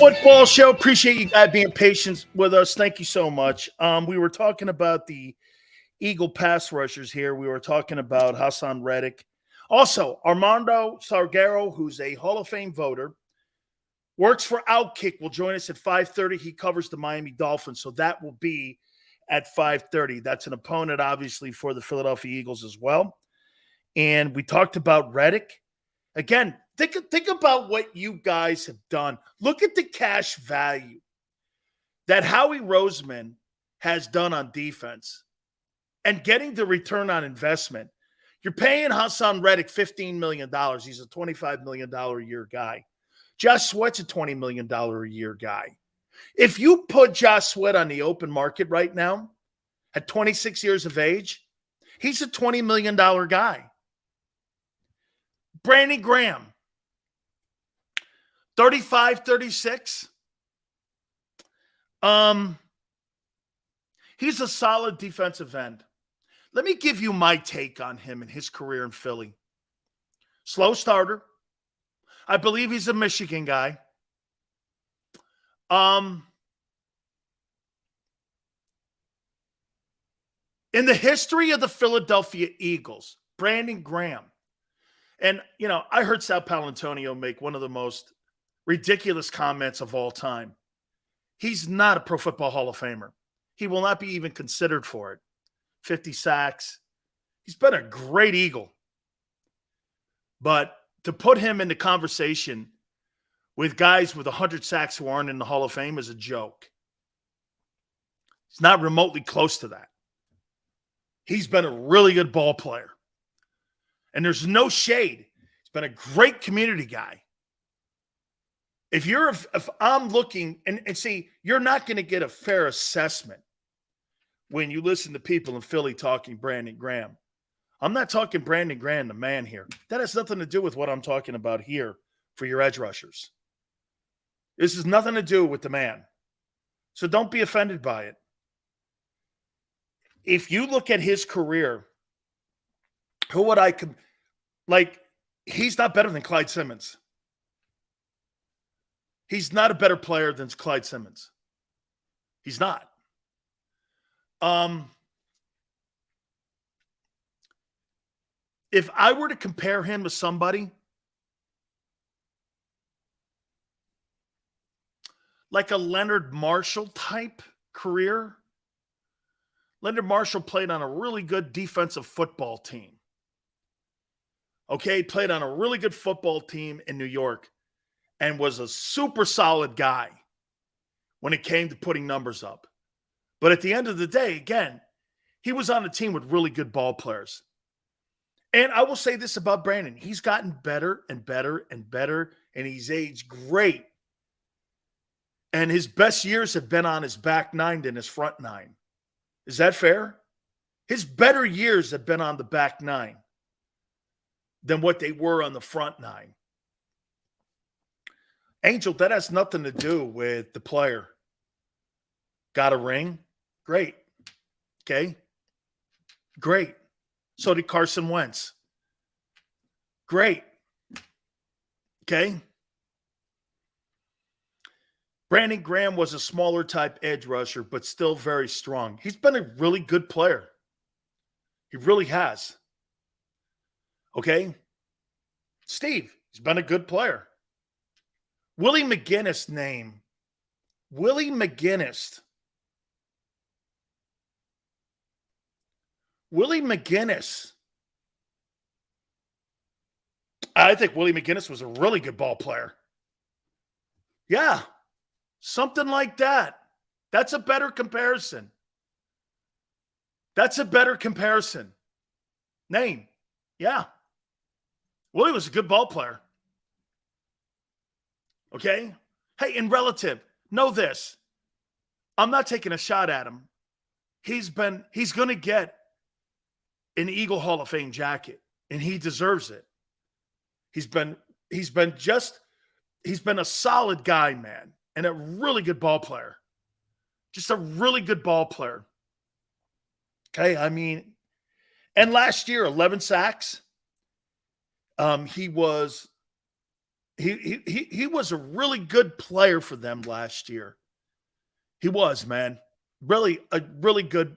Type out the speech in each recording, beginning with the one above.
Football show. Appreciate you guys being patient with us. Thank you so much. We were talking about the Eagle pass rushers here. We were talking about Hassan Reddick. Also, Armando Sargero, who's a Hall of Fame voter, works for Outkick, will join us at 5:30. He covers the Miami Dolphins, so that will be at 5:30. That's an opponent, obviously, for the Philadelphia Eagles as well. And we talked about Reddick. Again, think about what you guys have done. Look at the cash value that Howie Roseman has done on defense and getting the return on investment. You're paying Hassan Reddick $15 million. He's a $25 million a year guy. Josh Sweat's a $20 million a year guy. If you put Josh Sweat on the open market right now at 26 years of age, he's a $20 million guy. Brandon Graham, 35, 36. He's a solid defensive end. Let me give you my take on him and his career in Philly. Slow starter. I believe he's a Michigan guy. In the history of the Philadelphia Eagles, Brandon Graham, and, you know, I heard Sal Paolantonio make one of the most ridiculous comments of all time. He's not a Pro Football Hall of Famer. He will not be even considered for it. 50 sacks. He's been a great Eagle. But to put him in the conversation with guys with 100 sacks who aren't in the Hall of Fame is a joke. It's not remotely close to that. He's been a really good ball player. And there's no shade. He's been a great community guy. If I'm looking, and see, you're not going to get a fair assessment when you listen to people in Philly talking Brandon Graham. I'm not talking Brandon Graham, the man here. That has nothing to do with what I'm talking about here for your edge rushers. This has nothing to do with the man. So don't be offended by it. If you look at his career, who would I like? He's not better than Clyde Simmons. He's not a better player than Clyde Simmons. He's not. If I were to compare him to somebody like a Leonard Marshall type career, Leonard Marshall played on a really good defensive football team. Okay, played on a really good football team in New York and was a super solid guy when it came to putting numbers up. But at the end of the day, again, he was on a team with really good ball players. And I will say this about Brandon. He's gotten better and better and better, and he's aged great. And his best years have been on his back nine than his front nine. Is that fair? His better years have been on the back nine than what they were on the front nine. Angel, that has nothing to do with the player. Got a ring? Great. Okay. Great. So did Carson Wentz. Great. Okay. Brandon Graham was a smaller type edge rusher, but still very strong. He's been a really good player. He really has. Okay. Steve, he's been a good player. Willie McGinnis name. Willie McGinnis. Willie McGinnis. I think Willie McGinnis was a really good ball player. Yeah. Something like that. That's a better comparison. That's a better comparison. Name. Yeah. Willie was a good ball player. Okay? Hey, in relative, know this. I'm not taking a shot at him. He's going to get an Eagle Hall of Fame jacket, and he deserves it. He's been a solid guy, man, and a really good ball player. Just a really good ball player. Okay, I mean, and last year, 11 sacks. He was He was a really good player for them last year. He was, man. Really a really good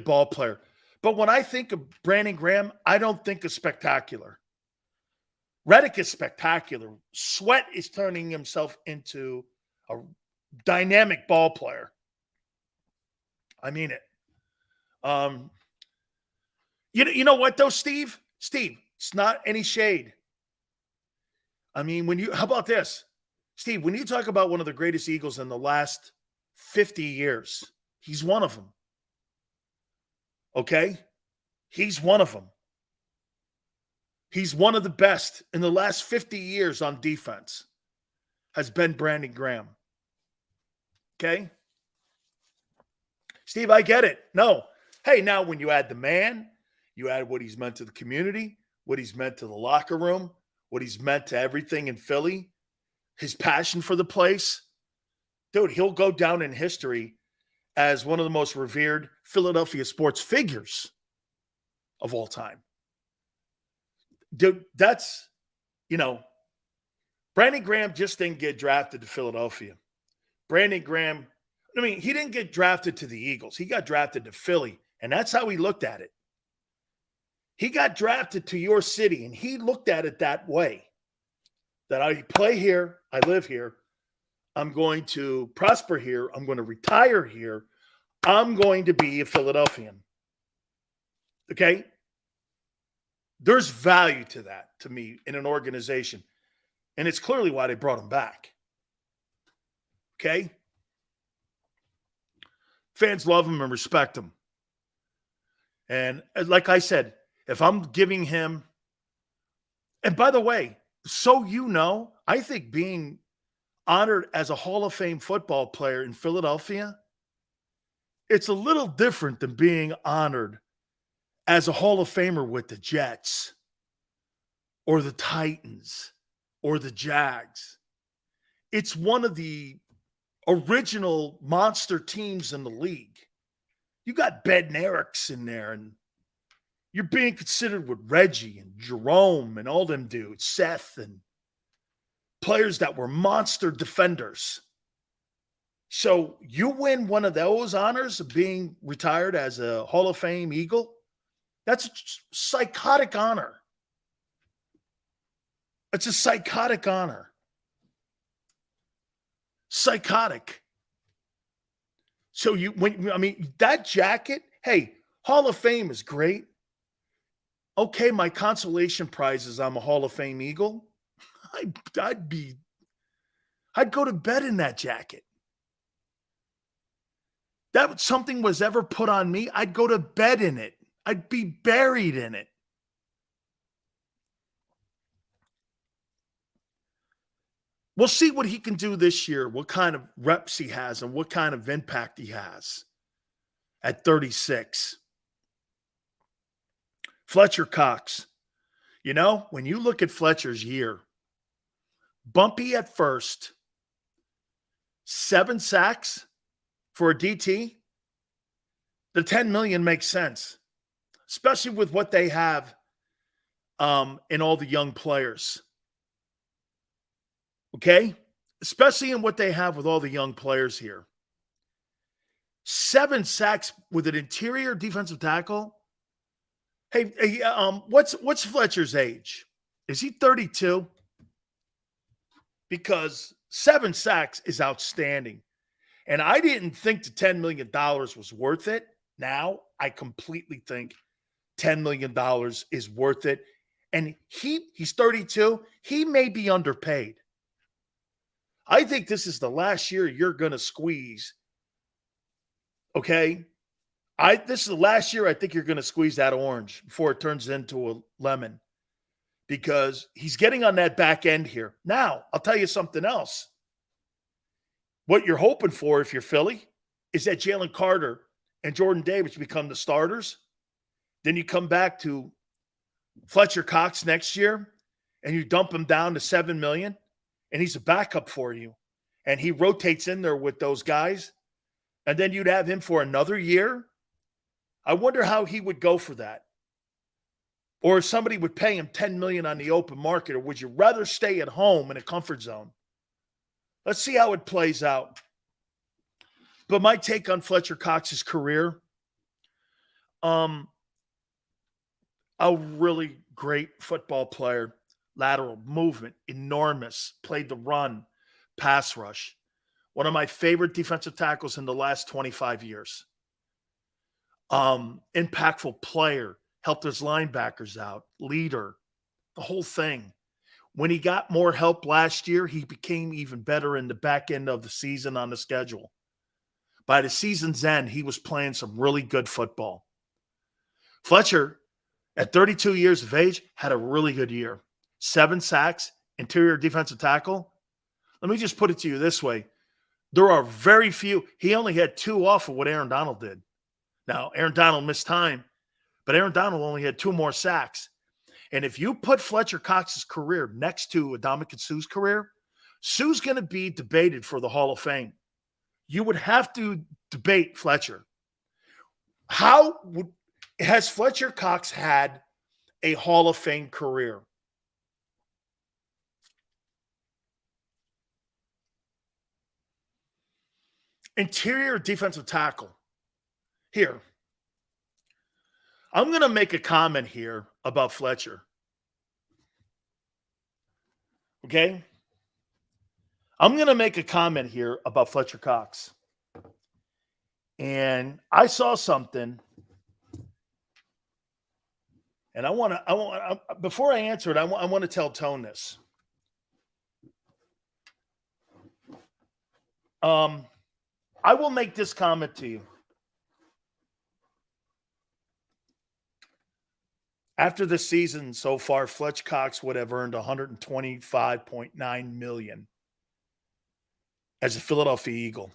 ball player. But when I think of Brandon Graham, I don't think of spectacular. Reddick is spectacular. Sweat is turning himself into a dynamic ball player. I mean it. You know what though, Steve? Steve, it's not any shade. I mean, how about this? Steve, when you talk about one of the greatest Eagles in the last 50 years, he's one of them. Okay? He's one of them. He's one of the best in the last 50 years on defense, has been Brandon Graham. Okay? Steve, I get it. No. Hey, now when you add the man, you add what he's meant to the community, what he's meant to the locker room, what he's meant to everything in Philly, his passion for the place. Dude, he'll go down in history as one of the most revered Philadelphia sports figures of all time. Dude, that's, Brandon Graham just didn't get drafted to Philadelphia. Brandon Graham, he didn't get drafted to the Eagles. He got drafted to Philly, and that's how he looked at it. He got drafted to your city, and he looked at it that way, that I play here, I live here, I'm going to prosper here, I'm going to retire here, I'm going to be a Philadelphian. Okay? There's value to that, to me, in an organization. And it's clearly why they brought him back. Okay? Fans love him and respect him. And like I said, if I'm giving him, and by the way, I think being honored as a Hall of Fame football player in Philadelphia, it's a little different than being honored as a Hall of Famer with the Jets or the Titans or the Jags. It's one of the original monster teams in the league. You got Bednareks in there, and you're being considered with Reggie and Jerome and all them dudes, Seth, and players that were monster defenders. So you win one of those honors of being retired as a Hall of Fame Eagle, that's a psychotic honor. It's a psychotic honor. Psychotic. So that jacket, hey, Hall of Fame is great. Okay, my consolation prize is I'm a Hall of Fame Eagle. I'd go to bed in that jacket. That something was ever put on me, I'd go to bed in it. I'd be buried in it. We'll see what he can do this year, what kind of reps he has, and what kind of impact he has at 36. Fletcher Cox. When you look at Fletcher's year, bumpy at first, 7 sacks for a DT, the $10 million makes sense, especially with what they have in all the young players. Okay? Especially in what they have with all the young players here. 7 sacks with an interior defensive tackle. Hey, what's Fletcher's age? Is he 32? Because 7 sacks is outstanding. And I didn't think the $10 million was worth it. Now I completely think $10 million is worth it. And he's 32. He may be underpaid. I think this is the last year you're going to squeeze. Okay? This is the last year I think you're going to squeeze that orange before it turns into a lemon. Because he's getting on that back end here. Now, I'll tell you something else. What you're hoping for if you're Philly is that Jalen Carter and Jordan Davis become the starters. Then you come back to Fletcher Cox next year and you dump him down to $7 million and he's a backup for you. And he rotates in there with those guys. And then you'd have him for another year. I wonder how he would go for that. Or if somebody would pay him $10 million on the open market, or would you rather stay at home in a comfort zone? Let's see how it plays out. But my take on Fletcher Cox's career, a really great football player, lateral movement, enormous, played the run, pass rush. One of my favorite defensive tackles in the last 25 years. Impactful player, helped his linebackers out, leader, the whole thing. When he got more help last year, he became even better in the back end of the season on the schedule. By the season's end, he was playing some really good football. Fletcher, at 32 years of age, had a really good year. 7 sacks, interior defensive tackle. Let me just put it to you this way. There are very few. He only had 2 off of what Aaron Donald did. Now, Aaron Donald missed time, but Aaron Donald only had 2 more sacks. And if you put Fletcher Cox's career next to Ndamukong Suh's career, Suh's going to be debated for the Hall of Fame. You would have to debate Fletcher. Has Fletcher Cox had a Hall of Fame career? Interior defensive tackle. Here, I'm going to make a comment here about Fletcher. Okay? I'm going to make a comment here about Fletcher Cox. And I saw something, and before I answer it, I want to tell Tone this. I will make this comment to you. After the season so far, Fletcher Cox would have earned $125.9 million as a Philadelphia Eagle.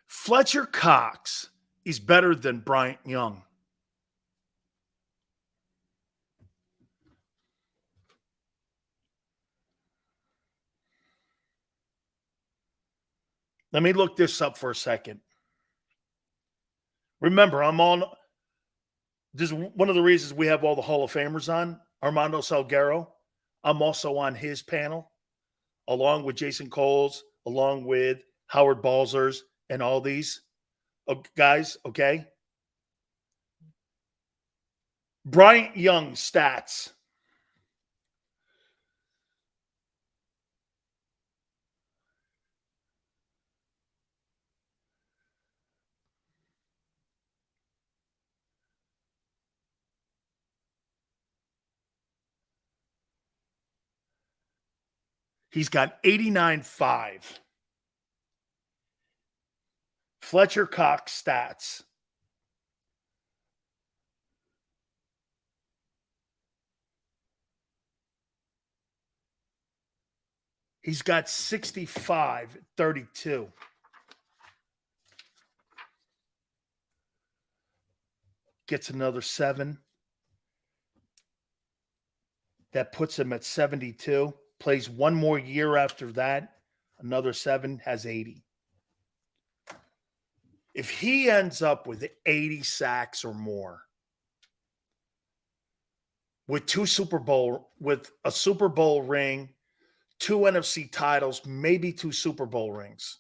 Fletcher Cox is better than Bryant Young. Let me look this up for a second. Remember, this is one of the reasons we have all the Hall of Famers on. Armando Salguero. I'm also on his panel, along with Jason Coles, along with Howard Balzers, and all these guys, okay? Bryant Young stats. He's got 89.5. Fletcher Cox stats. He's got 65.32. Gets another 7. That puts him at 72. Plays one more year after that. Another 7, has 80. If he ends up with 80 sacks or more, with a Super Bowl ring, 2 NFC titles, maybe 2 Super Bowl rings.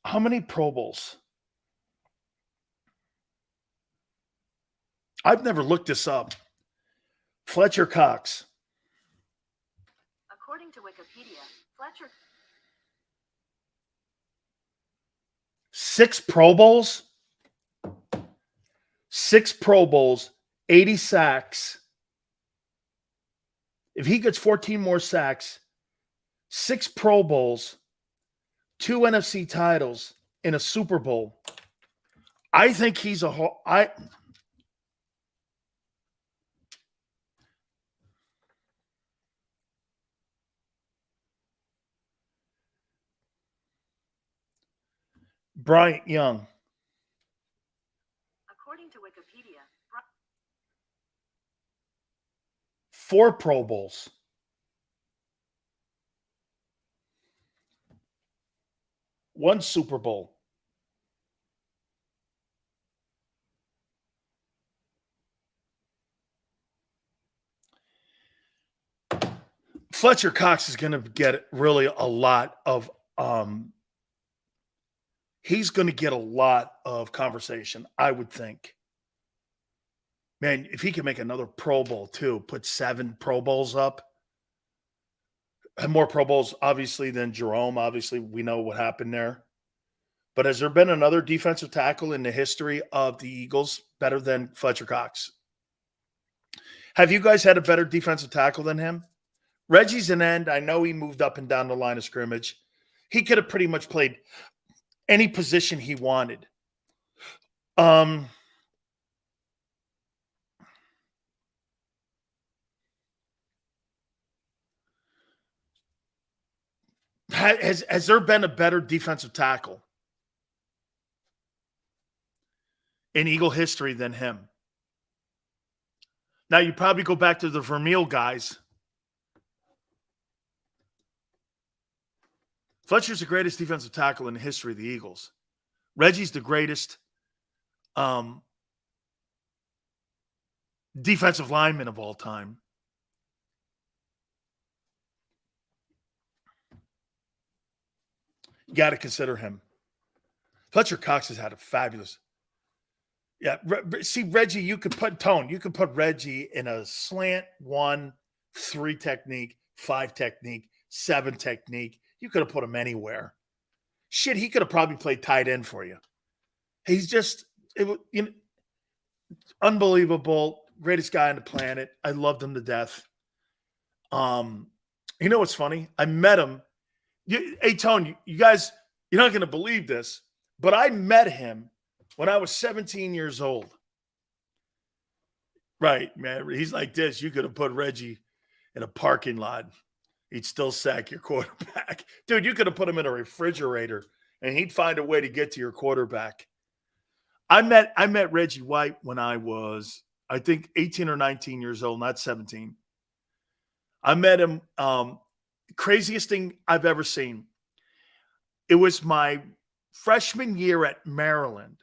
How many Pro Bowls? I've never looked this up. Fletcher Cox. According to Wikipedia, Fletcher. 6 Pro Bowls? 6 Pro Bowls, 80 sacks. If he gets 14 more sacks, 6 Pro Bowls, 2 NFC titles, in a Super Bowl, I think he's Bryant Young. 4 Pro Bowls. One Super Bowl. Fletcher Cox is going to get really a lot of he's going to get a lot of conversation, I would think. Man, if he can make another Pro Bowl too, put 7 Pro Bowls up, and more Pro Bowls obviously than Jerome. Obviously, we know what happened there. But has there been another defensive tackle in the history of the Eagles better than Fletcher Cox? Have you guys had a better defensive tackle than him? Reggie's an end. I know he moved up and down the line of scrimmage. He could have pretty much played any position he wanted. Has there been a better defensive tackle in Eagle history than him? Now, you probably go back to the Vermeil guys. Fletcher's the greatest defensive tackle in the history of the Eagles. Reggie's the greatest defensive lineman of all time. You got to consider him. Fletcher Cox has had a fabulous. Yeah, see, Reggie, you could put Reggie in a slant 1, 3 technique, 5 technique, 7 technique. You could have put him anywhere. Shit, he could have probably played tight end for you. He's just unbelievable. Greatest guy on the planet. I loved him to death. You know what's funny? I met him. Hey, Tone, you guys, you're not going to believe this, but I met him when I was 17 years old. Right, man. He's like this. You could have put Reggie in a parking lot. He'd still sack your quarterback. Dude, you could have put him in a refrigerator, and he'd find a way to get to your quarterback. I met Reggie White when I was, I think, 18 or 19 years old, not 17. I met him. Craziest thing I've ever seen. It was my freshman year at Maryland,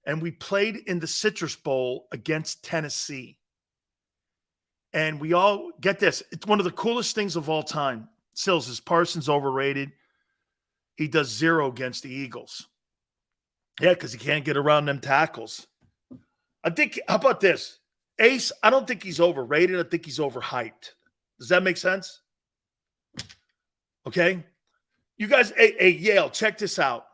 and we played in the Citrus Bowl against Tennessee. And we all get this. It's one of the coolest things of all time. Sills, is Parsons overrated? He does 0 against the Eagles. Yeah, because he can't get around them tackles. I think, how about this? Ace, I don't think he's overrated. I think he's overhyped. Does that make sense? Okay. You guys, hey, Yale, check this out.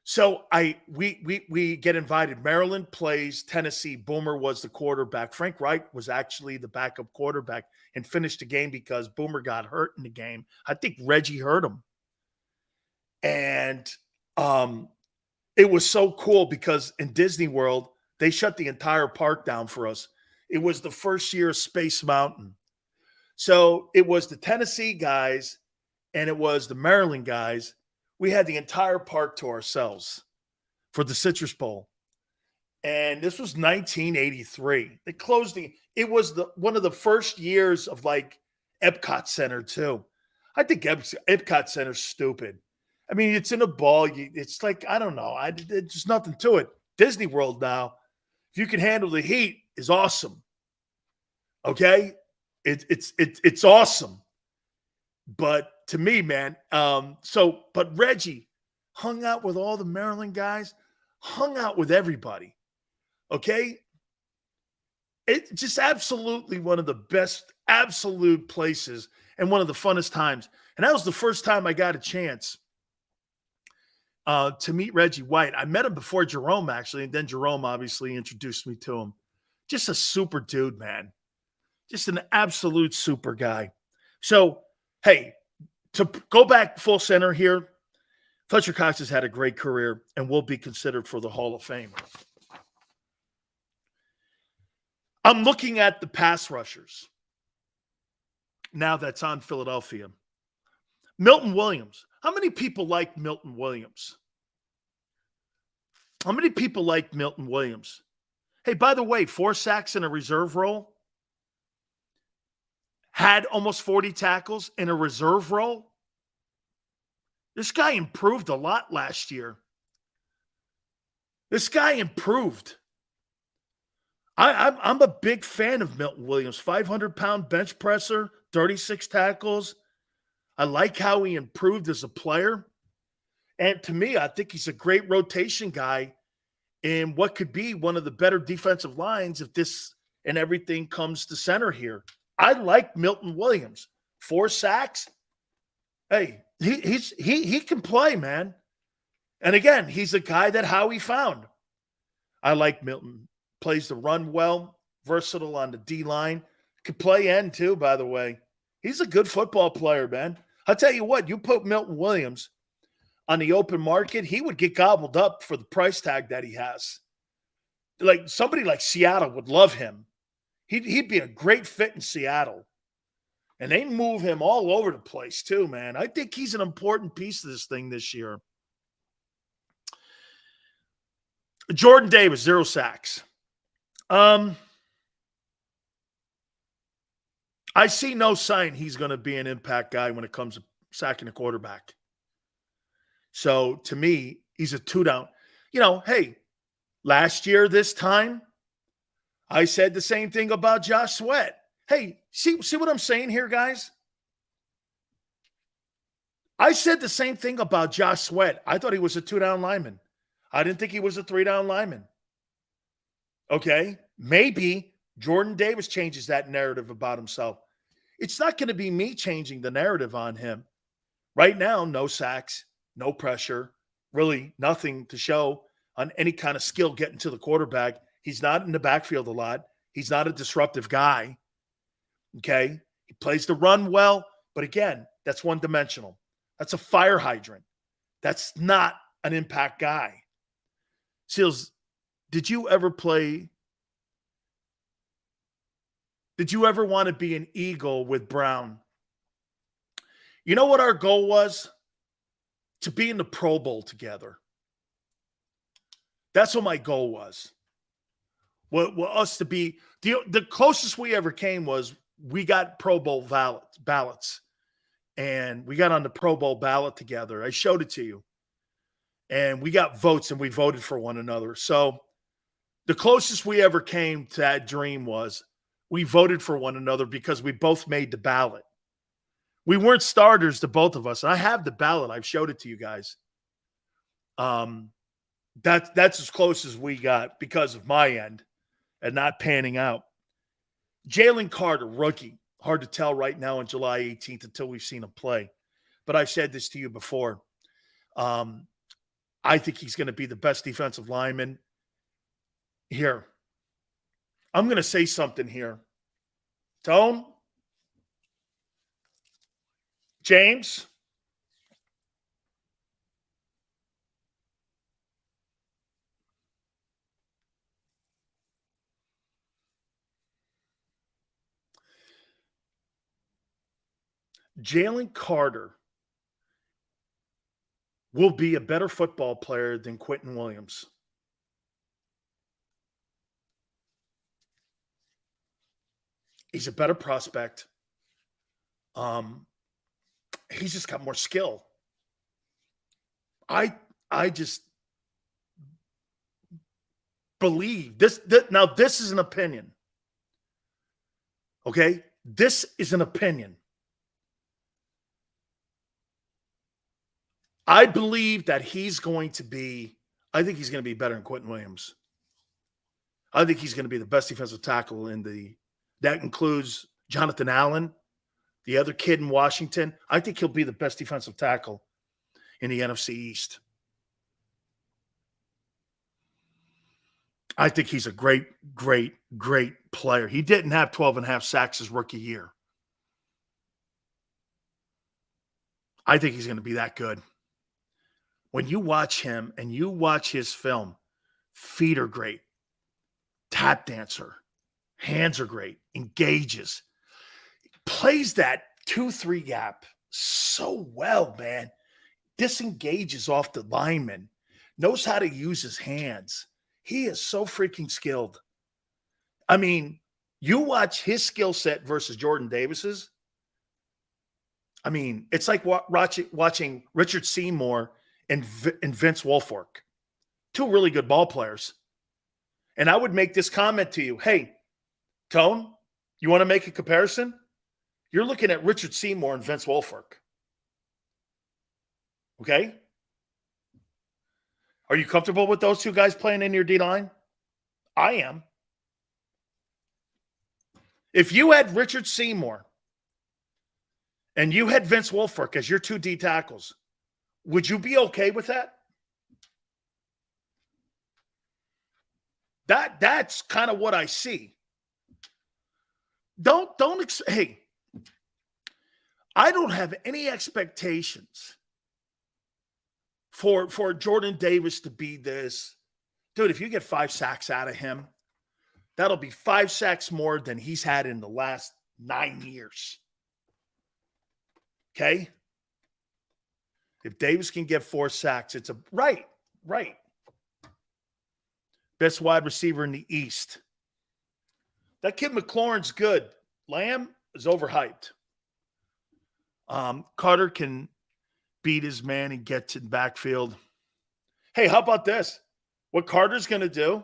So we get invited. Maryland plays Tennessee. Boomer was the quarterback. Frank Wright was actually the backup quarterback and finished the game because Boomer got hurt in the game. I think Reggie hurt him. And it was so cool because in Disney World, they shut the entire park down for us. It was the first year of Space Mountain. So it was the Tennessee guys and it was the Maryland guys. We had the entire park to ourselves for the Citrus Bowl. And this was 1983. They closed it was one of the first years of like Epcot Center too. I think Epcot Center's stupid. I mean, it's in a ball. It's like, I don't know. There's just nothing to it. Disney World now, if you can handle the heat, is awesome. Okay? It's awesome. But to me, man, but Reggie hung out with all the Maryland guys, hung out with everybody. Okay? It's just absolutely one of the best absolute places and one of the funnest times. And that was the first time I got a chance to meet Reggie White. I met him before Jerome, actually, and then Jerome obviously introduced me to him. Just a super dude, man. Just an absolute super guy. So, hey, to go back full center here, Fletcher Cox has had a great career and will be considered for the Hall of Fame. I'm looking at the pass rushers now that's on Philadelphia. Milton Williams. How many people like Milton Williams? How many people like Milton Williams? Hey, by the way, 4 sacks in a reserve role. had almost 40 tackles in a reserve role. This guy improved a lot last year. This guy improved. I'm a big fan of Milton Williams. 500-pound bench presser, 36 tackles. I like how he improved as a player. And to me, I think he's a great rotation guy in what could be one of the better defensive lines if this and everything comes to center here. I like Milton Williams. 4 sacks. Hey, he can play, man. And again, he's a guy that Howie found. I like Milton. Plays the run well, versatile on the D-line. Could play end too, by the way. He's a good football player, man. I'll tell you what, you put Milton Williams on the open market, he would get gobbled up for the price tag that he has. Like somebody like Seattle would love him. He'd be a great fit in Seattle. And they move him all over the place too, man. I think he's an important piece of this thing this year. Jordan Davis, 0 sacks. I see no sign he's going to be an impact guy when it comes to sacking a quarterback. So to me, he's a 2-down. You know, hey, last year this time, I said the same thing about Josh Sweat. Hey, see what I'm saying here, guys? I said the same thing about Josh Sweat. I thought he was a 2-down lineman. I didn't think he was a 3-down lineman. Okay, maybe Jordan Davis changes that narrative about himself. It's not going to be me changing the narrative on him. Right now, no sacks, no pressure, really nothing to show on any kind of skill getting to the quarterback. He's not in the backfield a lot. He's not a disruptive guy. Okay, he plays the run well, but again, that's one-dimensional. That's a fire hydrant. That's not an impact guy. Seals, did you ever want to be an Eagle with Brown? You know what our goal was? To be in the Pro Bowl together. That's what my goal was. Well, us to be the closest we ever came was we got Pro Bowl ballots, and we got on the Pro Bowl ballot together. I showed it to you, and we got votes, and we voted for one another. So the closest we ever came to that dream was we voted for one another because we both made the ballot. We weren't starters, the both of us. And I have the ballot. I've showed it to you guys. That's as close as we got because of my end and not panning out. Jalen Carter, rookie. Hard to tell right now on July 18th until we've seen him play. But I've said this to you before. I think he's going to be the best defensive lineman. Here, I'm going to say something here. Tone? James? Jalen Carter will be a better football player than Quentin Williams. He's a better prospect. He's just got more skill. I just believe this. Now, this is an opinion. Okay? This is an opinion. I believe that he's going to be, I think he's going to be better than Quentin Williams. I think he's going to be the best defensive tackle that includes Jonathan Allen, the other kid in Washington. I think he'll be the best defensive tackle in the NFC East. I think he's a great, great, great player. He didn't have 12.5 sacks his rookie year. I think he's going to be that good. When you watch him and you watch his film, feet are great, tap dancer, hands are great, engages, plays that 2-3 gap so well, man. Disengages off the lineman, knows how to use his hands. He is so freaking skilled. I mean, You watch his skill set versus Jordan Davis's. I mean, it's like watching Richard Seymour and Vince Wilfork, two really good ball players. And I would make this comment to you. Hey, Tone, you want to make a comparison? You're looking at Richard Seymour and Vince Wilfork. Okay? Are you comfortable with those two guys playing in your D-line? I am. If you had Richard Seymour and you had Vince Wilfork as your two D tackles, would you be okay with that? That's kind of what I see. Hey, I don't have any expectations for Jordan Davis to be this. Dude, if you get 5 sacks out of him, that'll be 5 sacks more than he's had in the last 9 years. Okay? If Davis can get 4 sacks, it's a right. Best wide receiver in the East. That kid McLaurin's good. Lamb is overhyped. Carter can beat his man and get to the backfield. Hey, how about this? What Carter's going to do,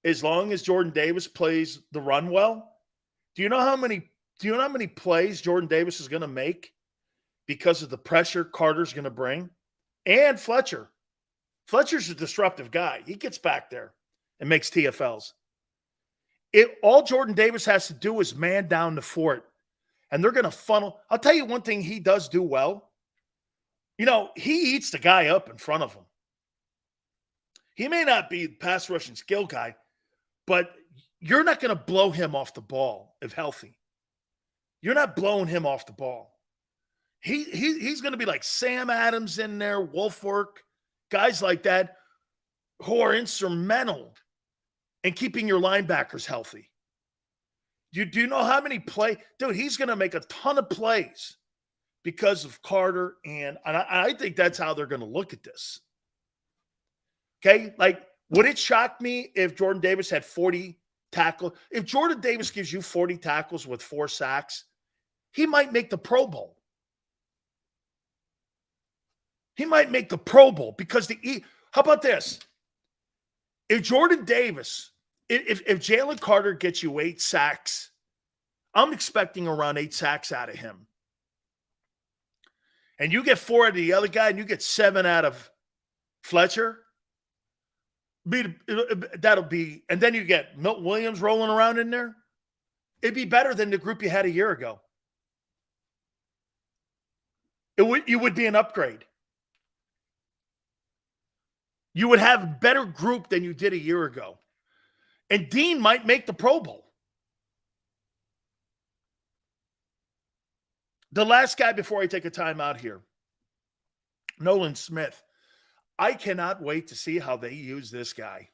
as long as Jordan Davis plays the run well, do you know how many plays Jordan Davis is going to make because of the pressure Carter's going to bring? And Fletcher. Fletcher's a disruptive guy. He gets back there and makes TFLs. All Jordan Davis has to do is man down the fort, and they're going to funnel. I'll tell you one thing he does do well. You know, he eats the guy up in front of him. He may not be the pass rushing skill guy, but you're not going to blow him off the ball if healthy. You're not blowing him off the ball. He's going to be like Sam Adams in there, Wolfwork, guys like that who are instrumental in keeping your linebackers healthy. Do you know how many plays? Dude, he's going to make a ton of plays because of Carter, and I think that's how they're going to look at this. Okay? Like, would it shock me if Jordan Davis had 40 tackles? If Jordan Davis gives you 40 tackles with 4 sacks, he might make the Pro Bowl. He might make the Pro Bowl because how about this? If Jordan Davis, if Jalen Carter gets you 8 sacks, I'm expecting around 8 sacks out of him. And you get 4 out of the other guy and you get 7 out of Fletcher, that'll be, and then you get Milton Williams rolling around in there. It'd be better than the group you had a year ago. You would be an upgrade. You would have a better group than you did a year ago. And Dean might make the Pro Bowl. The last guy before I take a time out here, Nolan Smith. I cannot wait to see how they use this guy.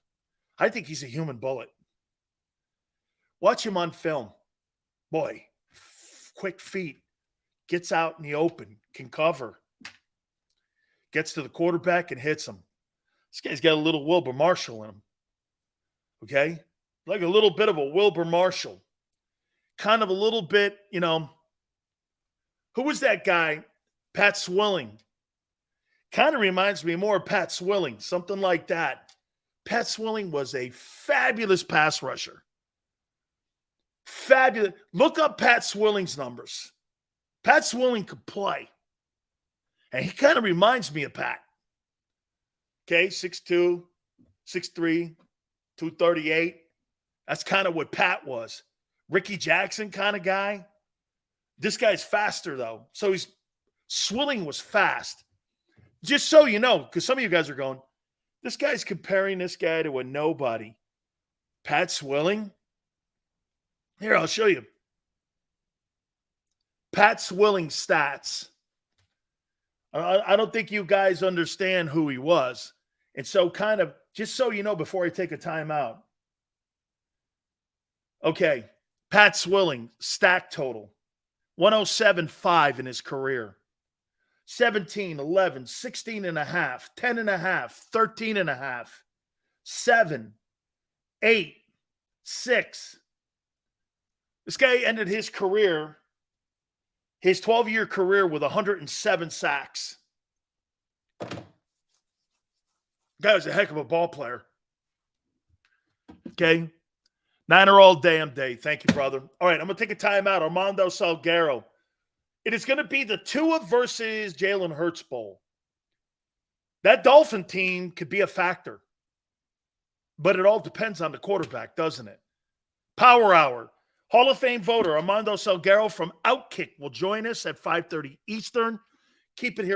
I think he's a human bullet. Watch him on film. Boy, quick feet. Gets out in the open, can cover. Gets to the quarterback and hits him. This guy's got a little Wilbur Marshall in him. Okay? Like a little bit of a Wilbur Marshall. Kind of a little bit, who was that guy? Pat Swilling. Kind of reminds me more of Pat Swilling, something like that. Pat Swilling was a fabulous pass rusher. Fabulous. Look up Pat Swilling's numbers. Pat Swilling could play. And he kind of reminds me of Pat. Okay, 6'2", 6'3", 238. That's kind of what Pat was. Ricky Jackson kind of guy. This guy's faster, though. So Swilling was fast. Just so you know, because some of you guys are going, this guy's comparing this guy to a nobody. Pat Swilling? Here, I'll show you. Pat Swilling stats. I don't think you guys understand who he was. And so kind of, just so you know before I take a timeout. Okay, Pat Swilling, stack total. 107.5 in his career. 17, 11, 16 and a half, 10 and a half, 13 and a half, 7, 8, 6, This guy ended his career, his 12-year career, with 107 sacks. Guy was a heck of a ball player. Okay. Niner all damn day. Thank you, brother. All right, I'm going to take a timeout. Armando Salguero. It is going to be the Tua versus Jalen Hurts Bowl. That Dolphin team could be a factor. But it all depends on the quarterback, doesn't it? Power Hour. Hall of Fame voter Armando Salguero from Outkick will join us at 5:30 Eastern. Keep it here.